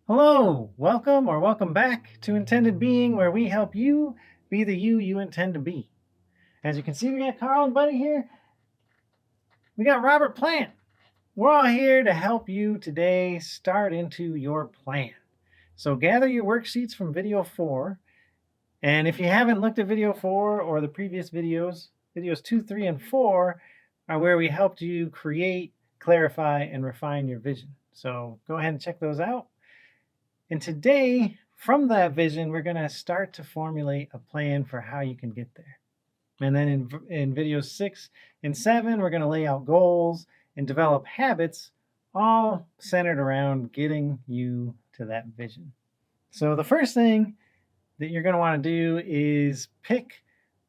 Hello, welcome or welcome back to Intended Being, where we help you be the you intend to be. As you can see, we got Carl and Buddy here. We got Robert Plant. We're all here to help you today start into your plan. So gather your worksheets from video 4. And if you haven't looked at video 4 or the previous videos 2, 3, and 4 are where we helped you create, clarify, and refine your vision. So go ahead and check those out. And today, from that vision, we're going to start to formulate a plan for how you can get there. And then in videos 6 and 7, we're going to lay out goals and develop habits, all centered around getting you to that vision. So the first thing that you're going to want to do is pick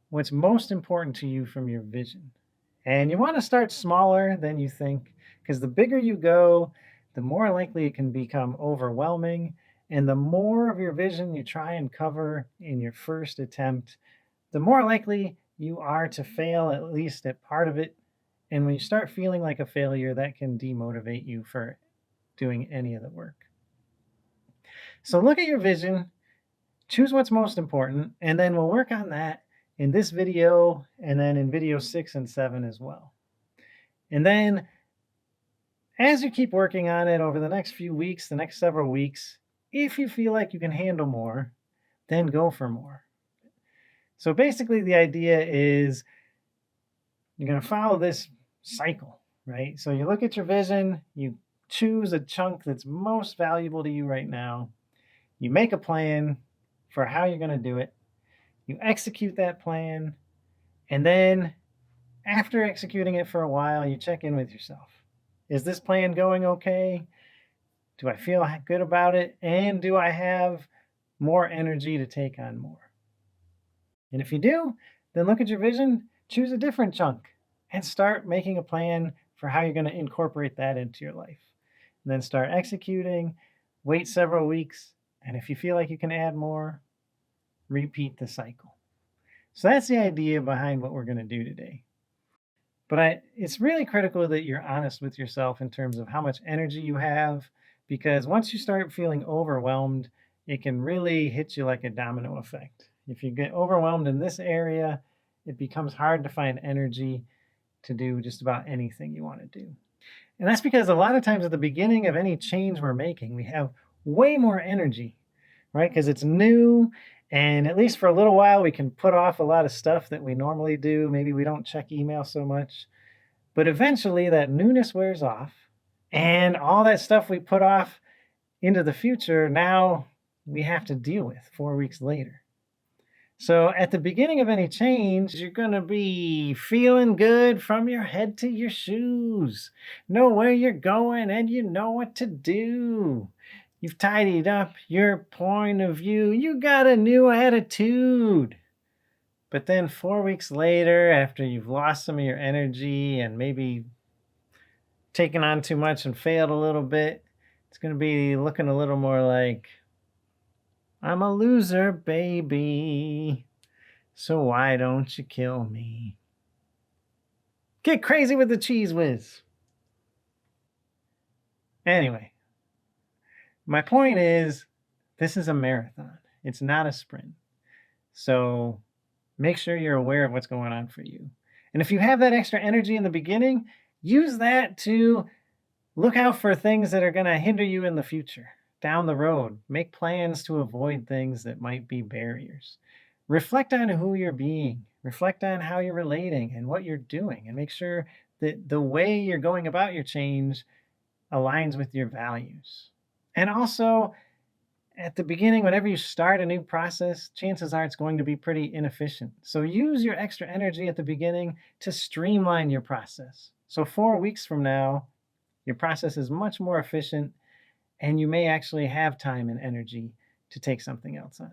what's most important to you from your vision. And you want to start smaller than you think, because the bigger you go, the more likely it can become overwhelming. And the more of your vision you try and cover in your first attempt, the more likely you are to fail at least at part of it. And when you start feeling like a failure, that can demotivate you for doing any of the work. So look at your vision, choose what's most important, and then we'll work on that in this video and then in video 6 and 7 as well. And then as you keep working on it over the next few weeks, the next several weeks, if you feel like you can handle more, then go for more. So basically the idea is you're going to follow this cycle, right? So you look at your vision, you choose a chunk that's most valuable to you right now. You make a plan for how you're going to do it. You execute that plan. And then after executing it for a while, you check in with yourself. Is this plan going okay? Do I feel good about it? And do I have more energy to take on more? And if you do, then look at your vision, choose a different chunk, and start making a plan for how you're going to incorporate that into your life. And then start executing, wait several weeks, and if you feel like you can add more, repeat the cycle. So that's the idea behind what we're going to do today. But it's really critical that you're honest with yourself in terms of how much energy you have, because once you start feeling overwhelmed, it can really hit you like a domino effect. If you get overwhelmed in this area, it becomes hard to find energy to do just about anything you want to do. And that's because a lot of times at the beginning of any change we're making, we have way more energy, right? Because it's new, and at least for a little while, we can put off a lot of stuff that we normally do. Maybe we don't check email so much. But eventually that newness wears off, and all that stuff we put off into the future, now we have to deal with 4 weeks later. So at the beginning of any change, you're going to be feeling good from your head to your shoes. Know where you're going and you know what to do. You've tidied up your point of view. You got a new attitude. But then 4 weeks later, after you've lost some of your energy and maybe taken on too much and failed a little bit, it's going to be looking a little more like, I'm a loser, baby, so why don't you kill me? Get crazy with the cheese whiz. Anyway, my point is, this is a marathon. It's not a sprint. So make sure you're aware of what's going on for you. And if you have that extra energy in the beginning, use that to look out for things that are going to hinder you in the future, down the road. Make plans to avoid things that might be barriers. Reflect on who you're being. Reflect on how you're relating and what you're doing, and make sure that the way you're going about your change aligns with your values. And also, at the beginning, whenever you start a new process, chances are it's going to be pretty inefficient. So use your extra energy at the beginning to streamline your process. So 4 weeks from now, your process is much more efficient, and you may actually have time and energy to take something else on,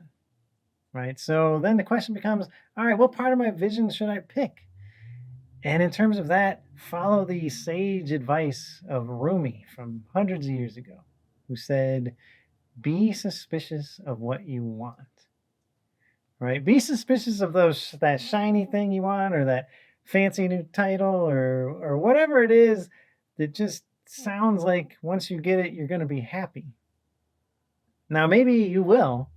right? So then the question becomes, all right, what part of my vision should I pick? And in terms of that, follow the sage advice of Rumi from hundreds of years ago, who said, be suspicious of what you want, right? Be suspicious of that shiny thing you want, or that fancy new title, or whatever it is that just sounds like once you get it, you're going to be happy. Now, maybe you will,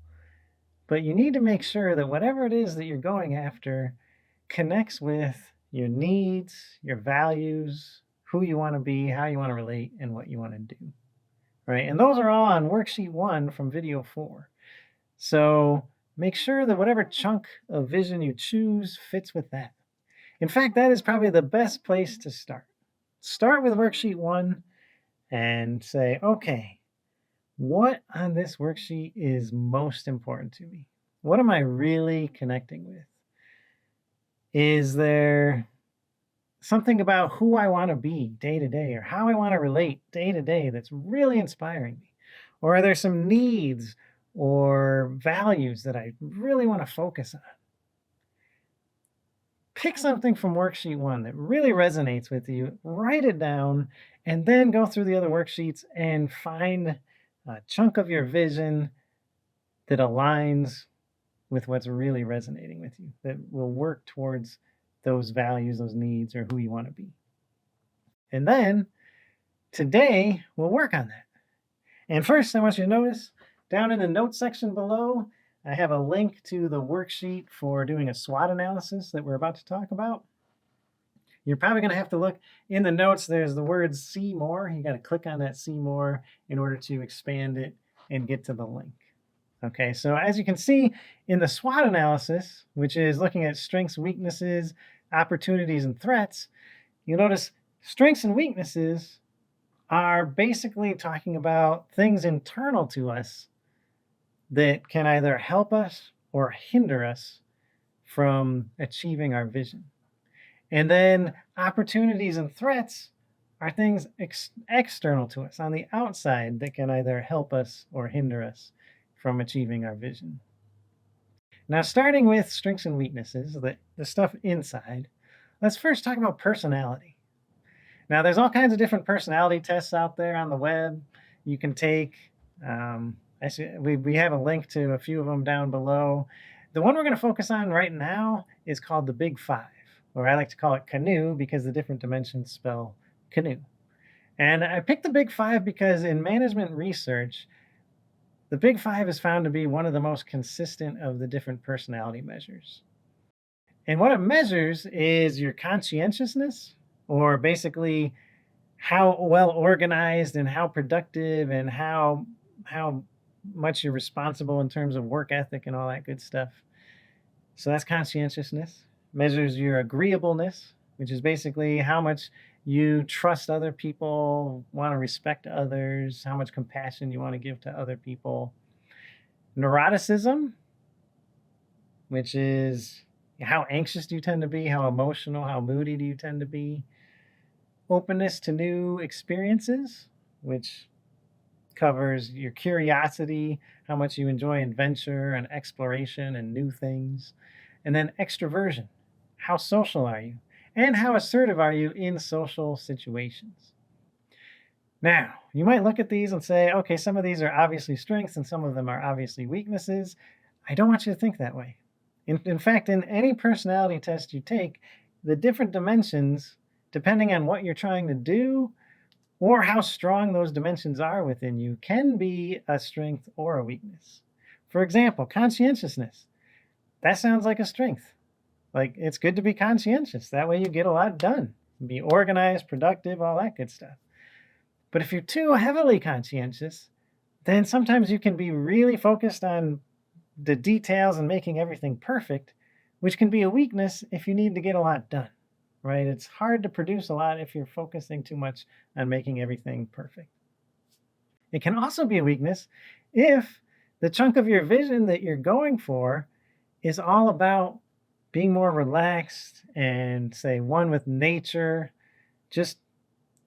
but you need to make sure that whatever it is that you're going after connects with your needs, your values, who you want to be, how you want to relate, and what you want to do, right? And those are all on worksheet 1 from video 4. So make sure that whatever chunk of vision you choose fits with that. In fact, that is probably the best place to start. Start with worksheet 1 and say, okay, what on this worksheet is most important to me? What am I really connecting with? Is there something about who I want to be day to day or how I want to relate day to day that's really inspiring me? Or are there some needs or values that I really want to focus on? Pick something from worksheet 1 that really resonates with you, write it down, and then go through the other worksheets and find a chunk of your vision that aligns with what's really resonating with you, that will work towards those values, those needs, or who you want to be. And then today we'll work on that. And first, I want you to notice down in the notes section below, I have a link to the worksheet for doing a SWOT analysis that we're about to talk about. You're probably going to have to look in the notes. There's the words see more. You got to click on that see more in order to expand it and get to the link. Okay, so as you can see in the SWOT analysis, which is looking at strengths, weaknesses, opportunities, and threats, you'll notice strengths and weaknesses are basically talking about things internal to us that can either help us or hinder us from achieving our vision. And then opportunities and threats are things external to us on the outside that can either help us or hinder us from achieving our vision. Now, starting with strengths and weaknesses, the stuff inside, let's first talk about personality. Now, there's all kinds of different personality tests out there on the web. You can take, we have a link to a few of them down below. The one we're going to focus on right now is called the Big Five, or I like to call it canoe because the different dimensions spell canoe. And I picked the Big Five because in management research, the Big Five is found to be one of the most consistent of the different personality measures. And what it measures is your conscientiousness, or basically how well organized and how productive and how much you're responsible in terms of work ethic and all that good stuff. So that's conscientiousness. Measures your agreeableness, which is basically how much you trust other people, want to respect others, how much compassion you want to give to other people. Neuroticism, which is how anxious do you tend to be, how emotional, how moody do you tend to be. Openness to new experiences, which covers your curiosity, how much you enjoy adventure and exploration and new things. And then extroversion, how social are you? And how assertive are you in social situations? Now, you might look at these and say, okay, some of these are obviously strengths and some of them are obviously weaknesses. I don't want you to think that way. In fact, in any personality test you take, the different dimensions, depending on what you're trying to do or how strong those dimensions are within you, can be a strength or a weakness. For example, conscientiousness. That sounds like a strength. Like, it's good to be conscientious. That way you get a lot done. Be organized, productive, all that good stuff. But if you're too heavily conscientious, then sometimes you can be really focused on the details and making everything perfect, which can be a weakness if you need to get a lot done, right? It's hard to produce a lot if you're focusing too much on making everything perfect. It can also be a weakness if the chunk of your vision that you're going for is all about being more relaxed and, say, one with nature, just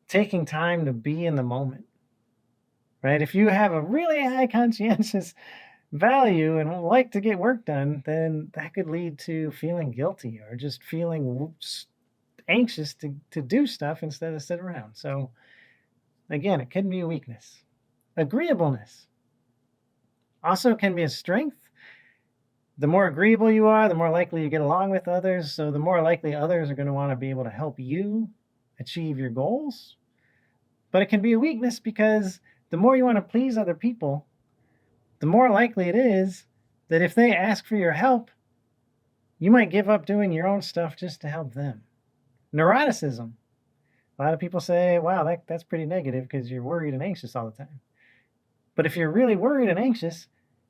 taking time to be in the moment, right? If you have a really high conscientious value and like to get work done, then that could lead to feeling guilty or just feeling anxious to do stuff instead of sit around. So again, it can be a weakness. Agreeableness also can be a strength. The more agreeable you are, the more likely you get along with others. So the more likely others are going to want to be able to help you achieve your goals. But it can be a weakness because the more you want to please other people, the more likely it is that if they ask for your help, you might give up doing your own stuff just to help them. Neuroticism. A lot of people say, wow, that's pretty negative because you're worried and anxious all the time. But if you're really worried and anxious,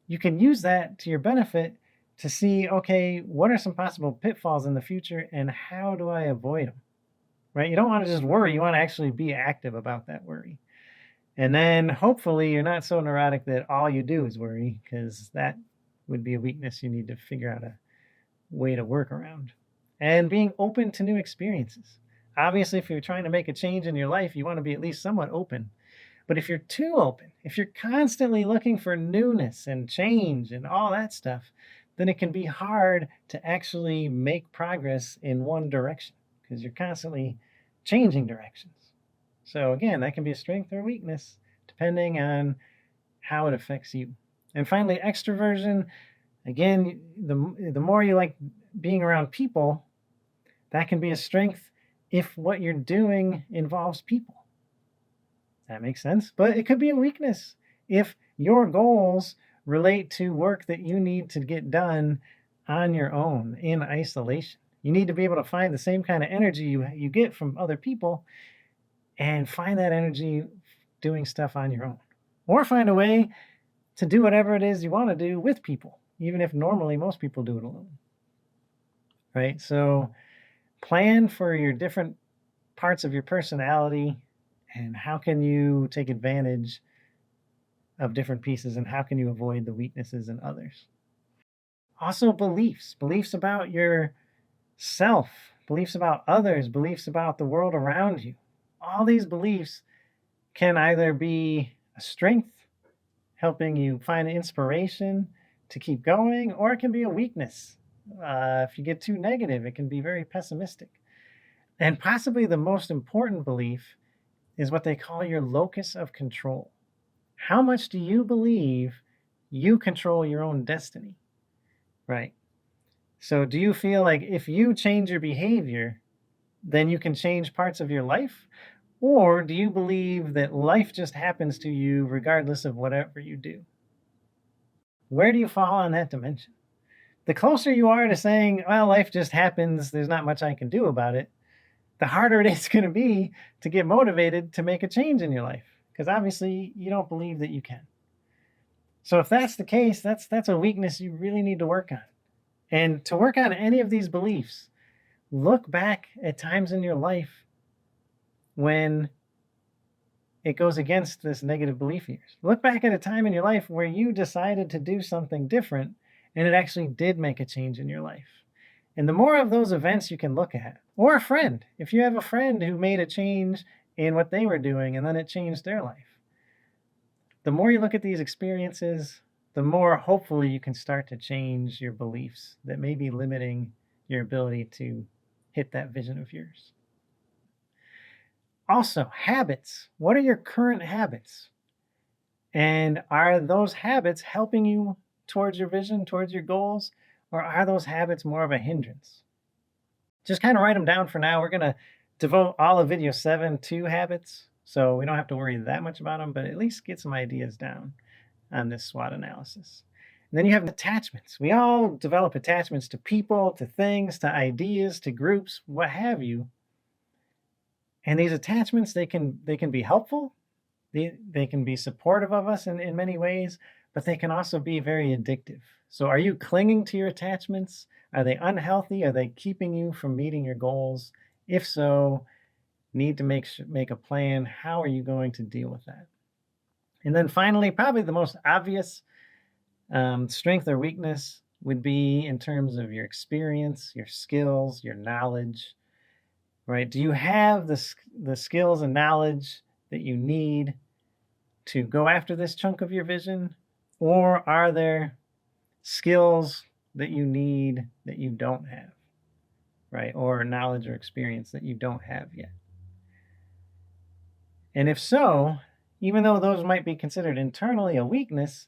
you can use that to your benefit to see, okay, what are some possible pitfalls in the future and how do I avoid them? Right? You don't want to just worry. You want to actually be active about that worry. And then hopefully you're not so neurotic that all you do is worry, because that would be a weakness you need to figure out a way to work around. And being open to new experiences. Obviously, if you're trying to make a change in your life, you want to be at least somewhat open. But if you're too open, if you're constantly looking for newness and change and all that stuff, then it can be hard to actually make progress in one direction because you're constantly changing directions. So again, that can be a strength or a weakness depending on how it affects you. And finally, extroversion. Again, the more you like being around people, that can be a strength if what you're doing involves people. That makes sense. But it could be a weakness if your goals relate to work that you need to get done on your own in isolation. You need to be able to find the same kind of energy you get from other people and find that energy doing stuff on your own. Or find a way to do whatever it is you want to do with people, even if normally most people do it alone. Right? So plan for your different parts of your personality and how can you take advantage of different pieces and how can you avoid the weaknesses in others. Also beliefs about yourself, beliefs about others, beliefs about the world around you. All these beliefs can either be a strength, helping you find inspiration to keep going, or it can be a weakness. If you get too negative, it can be very pessimistic. And possibly the most important belief is what they call your locus of control. How much do you believe you control your own destiny? Right. So do you feel like if you change your behavior, then you can change parts of your life? Or do you believe that life just happens to you regardless of whatever you do? Where do you fall on that dimension? The closer you are to saying, well, life just happens, there's not much I can do about it, the harder it is going to be to get motivated to make a change in your life, because obviously you don't believe that you can. So if that's the case, that's a weakness you really need to work on. And to work on any of these beliefs, look back at times in your life when it goes against this negative belief of yours. Look back at a time in your life where you decided to do something different and it actually did make a change in your life. And the more of those events you can look at, or a friend, if you have a friend who made a change in what they were doing and then it changed their life, the more you look at these experiences, the more hopefully you can start to change your beliefs that may be limiting your ability to hit that vision of yours. Also, habits. What are your current habits? And are those habits helping you towards your vision, towards your goals, or are those habits more of a hindrance? Just kind of write them down for now. We're going to devote all of video 7 to habits, so we don't have to worry that much about them, but at least get some ideas down on this SWOT analysis. And then you have attachments. We all develop attachments to people, to things, to ideas, to groups, what have you. And these attachments, they can be helpful. They can be supportive of us in many ways, but they can also be very addictive. So are you clinging to your attachments? Are they unhealthy? Are they keeping you from meeting your goals? If so, need to make a plan. How are you going to deal with that? And then finally, probably the most obvious strength or weakness would be in terms of your experience, your skills, your knowledge, right? Do you have the skills and knowledge that you need to go after this chunk of your vision? Or are there skills that you need that you don't have, right? Or knowledge or experience that you don't have yet? And if so, even though those might be considered internally a weakness,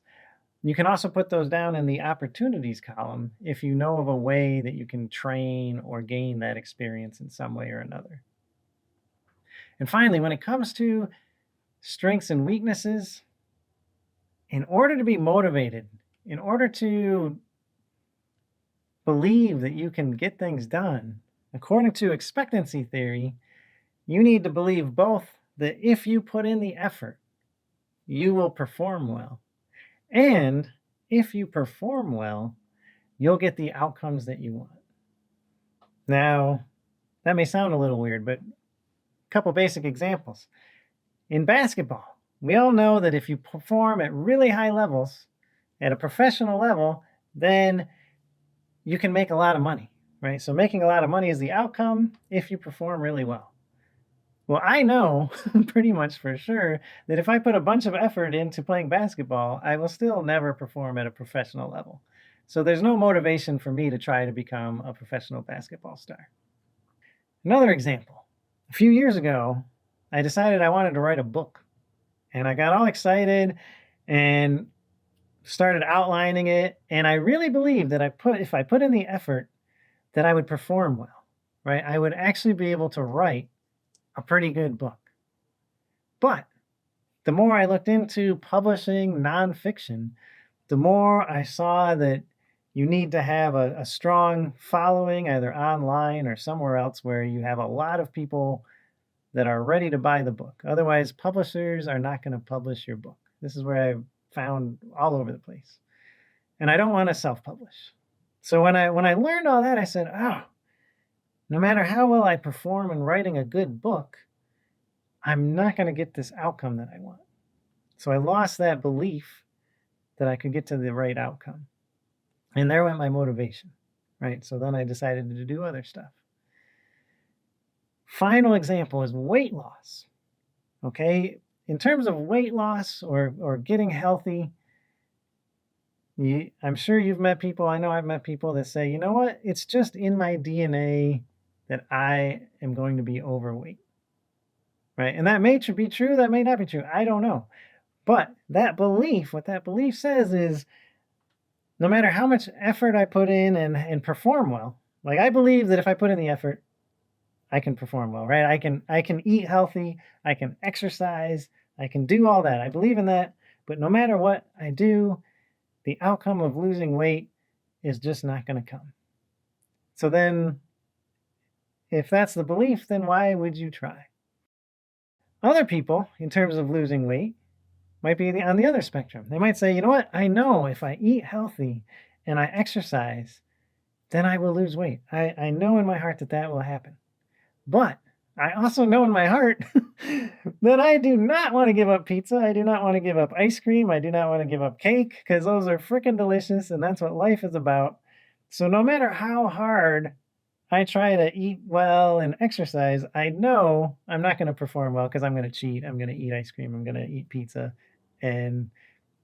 you can also put those down in the opportunities column if you know of a way that you can train or gain that experience in some way or another. And finally, when it comes to strengths and weaknesses, in order to be motivated, in order to believe that you can get things done, according to expectancy theory, you need to believe both that if you put in the effort, you will perform well. And if you perform well, you'll get the outcomes that you want. Now, that may sound a little weird, but a couple basic examples. In basketball, we all know that if you perform at really high levels, at a professional level, then you can make a lot of money, right? So making a lot of money is the outcome if you perform really well. Well, I know pretty much for sure that if I put a bunch of effort into playing basketball, I will still never perform at a professional level. So there's no motivation for me to try to become a professional basketball star. Another example. A few years ago, I decided I wanted to write a book. And I got all excited and started outlining it. And I really believed that if I put in the effort, that I would perform well, right? I would actually be able to write a pretty good book. But the more I looked into publishing nonfiction, the more I saw that you need to have a strong following, either online or somewhere else where you have a lot of people that are ready to buy the book. Otherwise, publishers are not going to publish your book. This is where I found all over the place. And I don't want to self-publish. So when I learned all that, I said, oh, no matter how well I perform in writing a good book, I'm not going to get this outcome that I want. So I lost that belief that I could get to the right outcome. And there went my motivation, right? So then I decided to do other stuff. Final example is weight loss. Okay, in terms of weight loss or getting healthy, I'm sure you've met people, I know I've met people that say, you know what, it's just in my DNA that I am going to be overweight, right? And that may be true, that may not be true, I don't know. But that belief, what that belief says is, no matter how much effort I put in and perform well, like I believe that if I put in the effort, I can perform well, right? I can eat healthy, I can exercise, I can do all that. I believe in that, but no matter what I do, the outcome of losing weight is just not going to come. So then, if that's the belief, then why would you try? Other people, in terms of losing weight, might be on the other spectrum. They might say, you know what? I know if I eat healthy and I exercise, then I will lose weight. I know in my heart that that will happen. But I also know in my heart that I do not want to give up pizza. I do not want to give up ice cream. I do not want to give up cake because those are freaking delicious and that's what life is about. So no matter how hard I try to eat well and exercise, I know I'm not going to perform well because I'm going to cheat. I'm going to eat ice cream. I'm going to eat pizza. And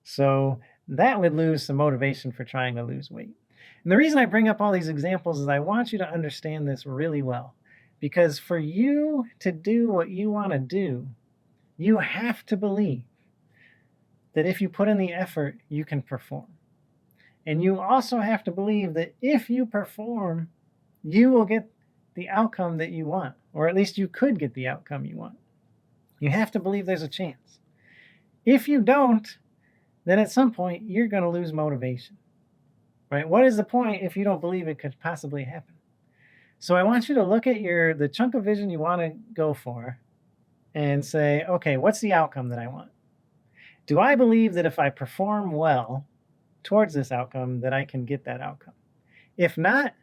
so that would lose some motivation for trying to lose weight. And the reason I bring up all these examples is I want you to understand this really well. Because for you to do what you want to do, you have to believe that if you put in the effort, you can perform. And you also have to believe that if you perform, you will get the outcome that you want, or at least you could get the outcome you want. You have to believe there's a chance. If you don't, then at some point you're going to lose motivation, right? What is the point if you don't believe it could possibly happen? So I want you to look at the chunk of vision you want to go for and say, okay, what's the outcome that I want? Do I believe that if I perform well towards this outcome, that I can get that outcome? If not,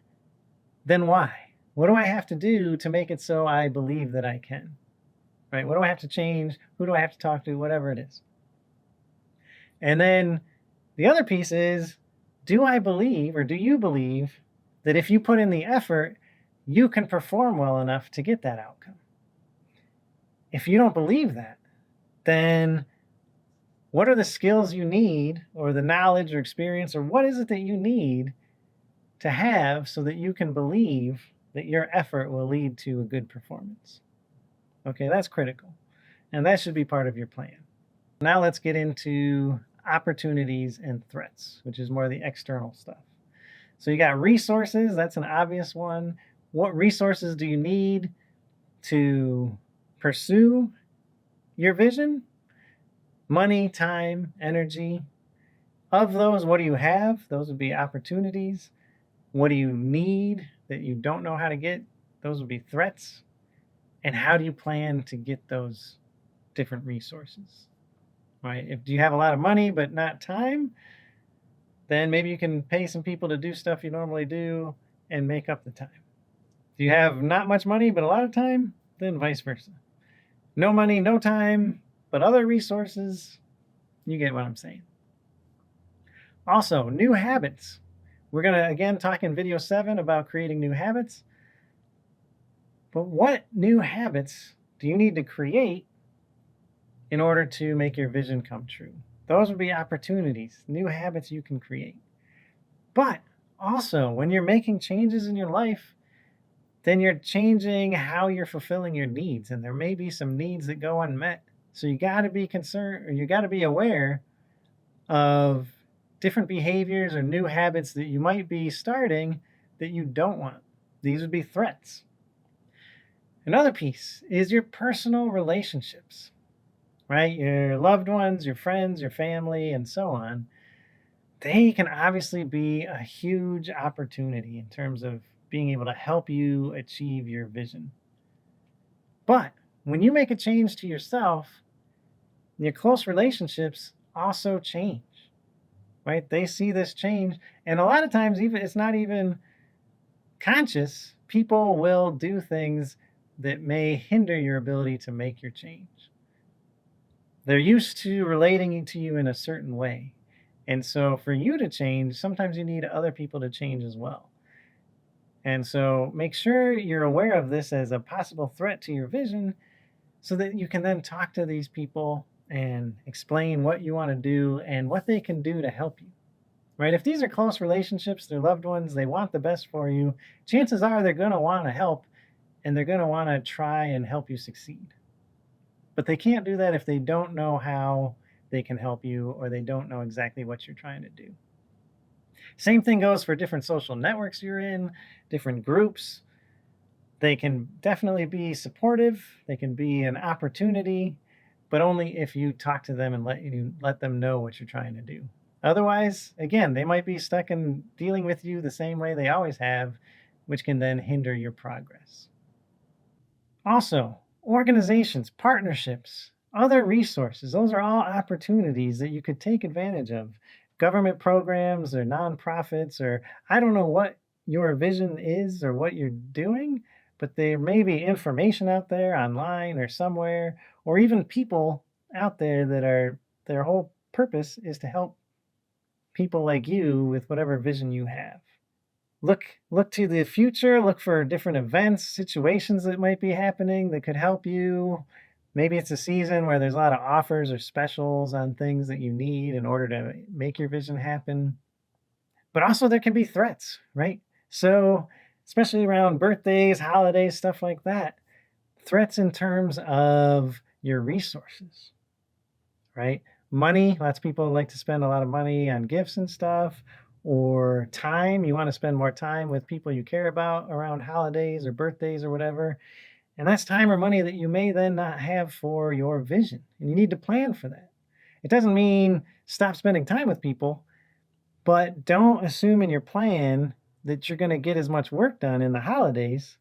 then why? What do I have to do to make it so I believe that I can? Right? What do I have to change? Who do I have to talk to? Whatever it is. And then the other piece is, do I believe, or do you believe, that if you put in the effort, you can perform well enough to get that outcome? If you don't believe that, then what are the skills you need, or the knowledge or experience, or what is it that you need to have so that you can believe that your effort will lead to a good performance? Okay, that's critical. And that should be part of your plan. Now let's get into opportunities and threats, which is more the external stuff. So you got resources, that's an obvious one. What resources do you need to pursue your vision? Money, time, energy, Of those, what do you have? Those would be opportunities. What do you need that you don't know how to get? Those would be threats. And how do you plan to get those different resources? Right? If you have a lot of money but not time, then maybe you can pay some people to do stuff you normally do and make up the time. If you have not much money but a lot of time, then vice versa. No money, no time, but other resources, you get what I'm saying. Also, new habits. We're going to, again, talk in video 7 about creating new habits. But what new habits do you need to create in order to make your vision come true? Those would be opportunities, new habits you can create. But also, when you're making changes in your life, then you're changing how you're fulfilling your needs. And there may be some needs that go unmet. So you got to be concerned, or you got to be aware of different behaviors or new habits that you might be starting that you don't want. These would be threats. Another piece is your personal relationships, right? Your loved ones, your friends, your family, and so on. They can obviously be a huge opportunity in terms of being able to help you achieve your vision. But when you make a change to yourself, your close relationships also change, right? They see this change, and a lot of times even it's not even conscious. People will do things that may hinder your ability to make your change. They're used to relating to you in a certain way. And so for you to change, sometimes you need other people to change as well. And so make sure you're aware of this as a possible threat to your vision so that you can then talk to these people and explain what you want to do and what they can do to help you. Right? If these are close relationships, they're loved ones, they want the best for you, chances are they're going to want to help and they're going to want to try and help you succeed. But they can't do that if they don't know how they can help you or they don't know exactly what you're trying to do. Same thing goes for different social networks you're in, different groups. They can definitely be supportive. They can be an opportunity, but only if you talk to them and let them know what you're trying to do. Otherwise, again, they might be stuck in dealing with you the same way they always have, which can then hinder your progress. Also, organizations, partnerships, other resources, those are all opportunities that you could take advantage of. Government programs or nonprofits, or I don't know what your vision is or what you're doing, but there may be information out there online or somewhere, or even people out there that are their whole purpose is to help people like you with whatever vision you have. Look to the future, look for different events, situations that might be happening that could help you. Maybe it's a season where there's a lot of offers or specials on things that you need in order to make your vision happen. But also there can be threats, right? So, especially around birthdays, holidays, stuff like that. Threats in terms of your resources, right? Money, lots of people like to spend a lot of money on gifts and stuff, or time. You want to spend more time with people you care about around holidays or birthdays or whatever. And that's time or money that you may then not have for your vision. And you need to plan for that. It doesn't mean stop spending time with people, but don't assume in your plan that you're going to get as much work done in the holidays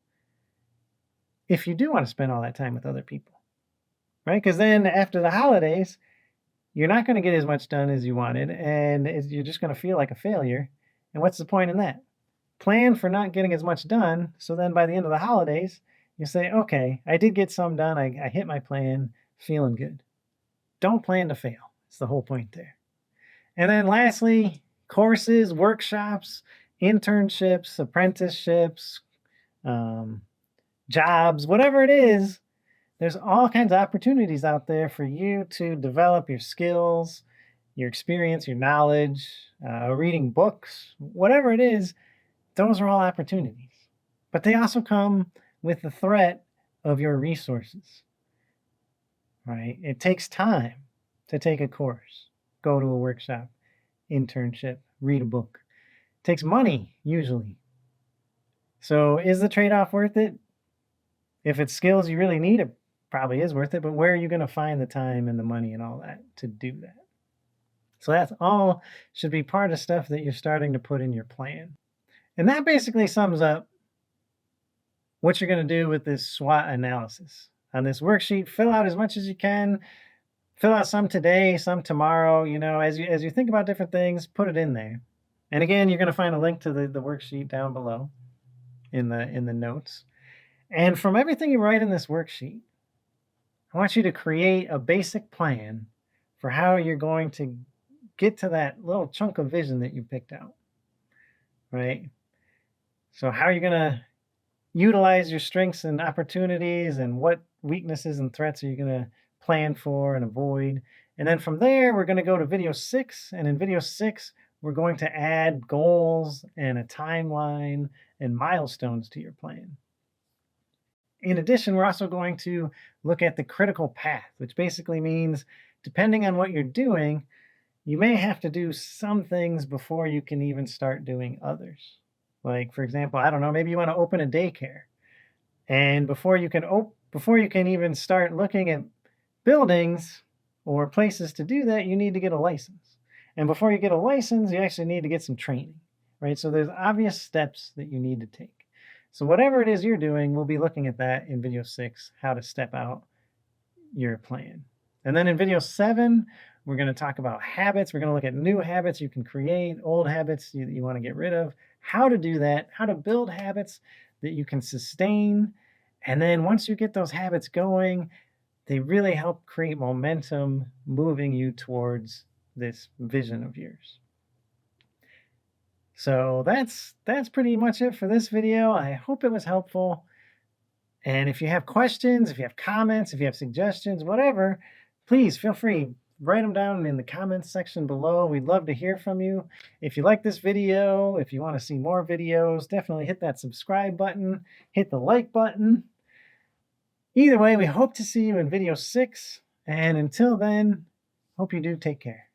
if you do want to spend all that time with other people, right? Because then after the holidays, you're not going to get as much done as you wanted, and you're just going to feel like a failure. And what's the point in that? Plan for not getting as much done, so then by the end of the holidays, you say, okay, I did get some done. I hit my plan, feeling good. Don't plan to fail. It's the whole point there. And then lastly, courses, workshops, internships, apprenticeships, jobs, whatever it is, there's all kinds of opportunities out there for you to develop your skills, your experience, your knowledge, reading books, whatever it is, those are all opportunities. But they also come with the threat of your resources, right? It takes time to take a course, go to a workshop, internship, read a book. It takes money, usually. So is the trade-off worth it? If it's skills you really need, it probably is worth it, but where are you going to find the time and the money and all that to do that? So that's all should be part of stuff that you're starting to put in your plan. And that basically sums up what you're going to do with this SWOT analysis. On this worksheet, fill out as much as you can. Fill out some today, some tomorrow. You know, as you think about different things, put it in there. And again, you're going to find a link to the worksheet down below in the notes. And from everything you write in this worksheet, I want you to create a basic plan for how you're going to get to that little chunk of vision that you picked out, right? So how you're going to utilize your strengths and opportunities, and what weaknesses and threats are you going to plan for and avoid. And then from there, we're going to go to video 6. And in video 6, we're going to add goals and a timeline and milestones to your plan. In addition, we're also going to look at the critical path, which basically means depending on what you're doing, you may have to do some things before you can even start doing others. Like, for example, I don't know, maybe you want to open a daycare. And before you can even start looking at buildings or places to do that, you need to get a license. And before you get a license, you actually need to get some training, right? So there's obvious steps that you need to take. So whatever it is you're doing, we'll be looking at that in video 6, how to step out your plan. And then in video 7, we're going to talk about habits. We're going to look at new habits you can create, old habits that you want to get rid of, how to do that, how to build habits that you can sustain. And then once you get those habits going, they really help create momentum moving you towards this vision of yours. So that's pretty much it for this video. I hope it was helpful. And if you have questions, if you have comments, if you have suggestions, whatever, please feel free. Write them down in the comments section below. We'd love to hear from you. If you like this video, if you want to see more videos, definitely hit that subscribe button, hit the like button. Either way, we hope to see you in video 6. And until then, hope you do take care.